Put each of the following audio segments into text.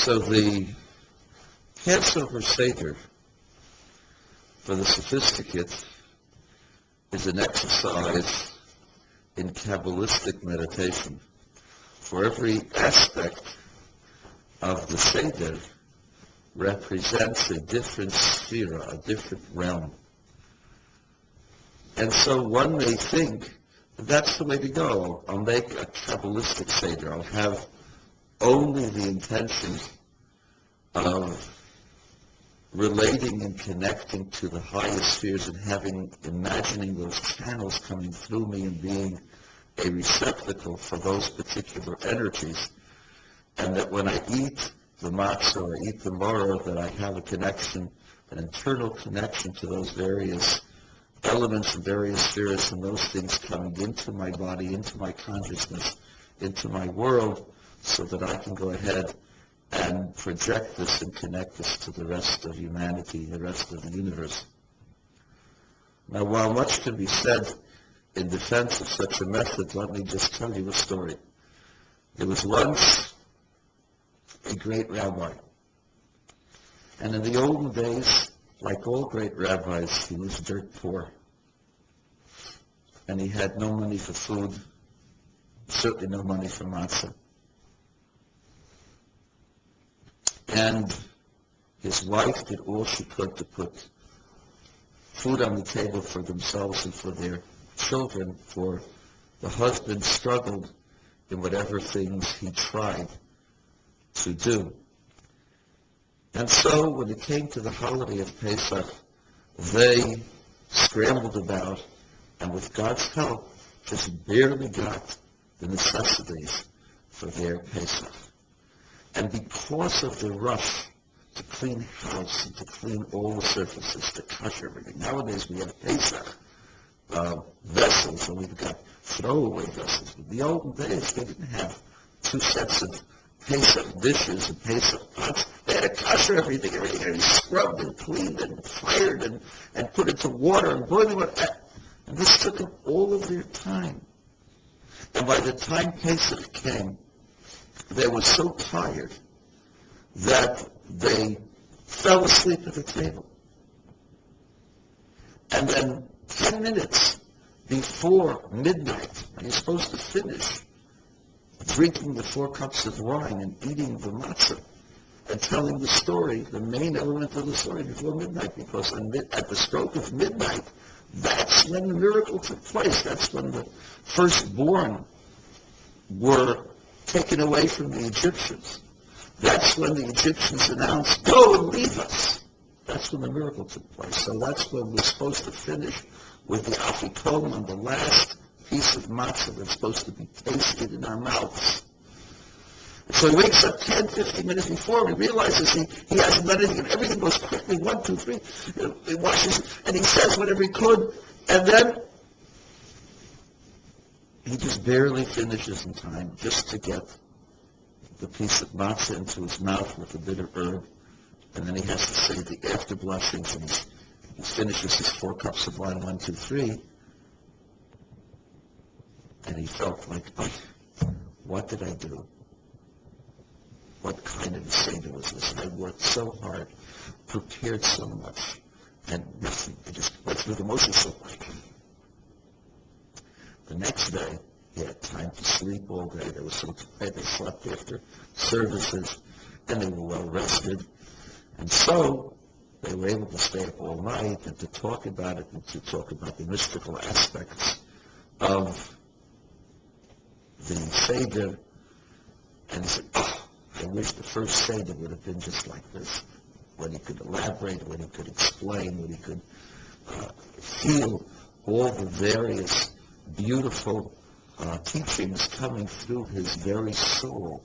So the Passover Seder for the sophisticate is an exercise in Kabbalistic meditation. For every aspect of the Seder represents a different sphere, a different realm. And so one may think that's the way to go. I'll make a Kabbalistic Seder. I'll have only the intention of relating and connecting to the highest spheres and imagining those channels coming through me and being a receptacle for those particular energies. And that when I eat the matzah or eat the maror, that I have a connection, an internal connection to those various elements and various spheres and those things coming into my body, into my consciousness, into my world, so that I can go ahead and project this and connect this to the rest of humanity, the rest of the universe. Now, while much can be said in defense of such a method, let me just tell you a story. There was once a great rabbi, and in the olden days, like all great rabbis, he was dirt poor, and he had no money for food, certainly no money for matzah. And his wife did all she could to put food on the table for themselves and for their children, for the husband struggled in whatever things he tried to do. And so when it came to the holiday of Pesach, they scrambled about, and with God's help, just barely got the necessities for their Pesach. And because of the rush to clean house and to clean all the surfaces, to kosher everything. Nowadays we have Pesach vessels, and we've got throwaway vessels. But in the olden days, they didn't have two sets of Pesach dishes and Pesach pots. They had to kosher everything had to be scrubbed and cleaned and fired and put into water and boiling water. And this took them all of their time. And by the time Pesach came, they were so tired that they fell asleep at the table. And then 10 minutes before midnight, and you're supposed to finish drinking the 4 cups of wine and eating the matzah and telling the story, the main element of the story, before midnight, because at the stroke of midnight, that's when the miracle took place. That's when the firstborn were taken away from the Egyptians. That's when the Egyptians announced, go and leave us. That's when the miracle took place. So that's when we're supposed to finish with the afikomen on the last piece of matzah that's supposed to be tasted in our mouths. So he wakes up 10, 15 minutes before, and he realizes he hasn't done anything, and everything goes quickly, 1, 2, 3. He washes, and he says whatever he could, and then he just barely finishes in time just to get the piece of matzah into his mouth with a bitter herb, and then he has to say the after blessings, and he finishes his 4 cups of wine, 1, 2, 3, and he felt like, what did I do? What kind of a Seder was this? I worked so hard, prepared so much, and nothing. I just went through the motions so quick. The next day, he had time to sleep all day. They were so tired. They slept after services, and they were well rested. And so they were able to stay up all night and to talk about it and to talk about the mystical aspects of the Seder. And he said, I wish the first Seder would have been just like this, when he could elaborate, when he could explain, when he could feel all the various beautiful teachings coming through his very soul,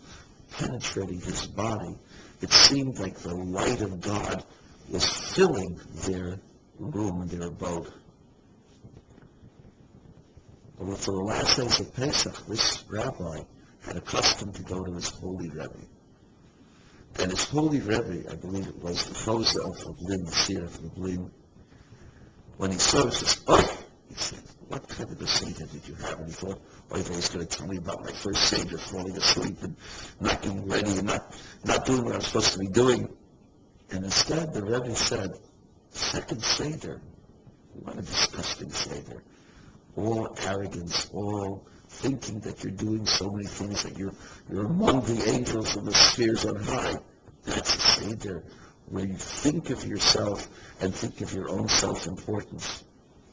penetrating his body. It seemed like the light of God was filling their room and their abode. Well, for the last days of Pesach, this rabbi had a custom to go to his holy Rebbe. And his holy Rebbe, I believe it was the Chozeh of Lublin, the seer of Lublin, when he saw it, he said, what kind of a Seder did you have? And he thought, oh, he's going to tell me about my first Seder, falling asleep and not getting ready and not doing what I'm supposed to be doing. And instead, the Rebbe said, second Seder, what a disgusting Seder. All arrogance, all thinking that you're doing so many things, that you're among the angels of the spheres on high. That's a Seder where you think of yourself and think of your own self-importance.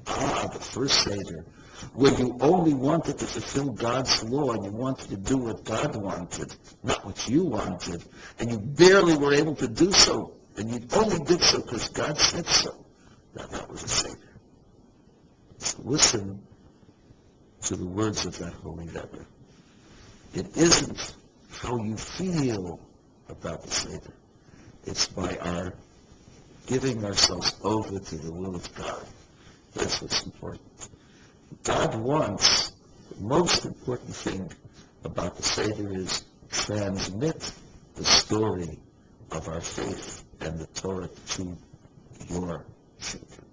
The first Seder, where you only wanted to fulfill God's law and you wanted to do what God wanted, not what you wanted, and you barely were able to do so, and you only did so because God said so. Now that was a Seder. So listen to the words of that holy Rebbe. It isn't how you feel about the Seder. It's by our giving ourselves over to the will of God. That's what's important. God wants, the most important thing about the Seder is transmit the story of our faith and the Torah to your children.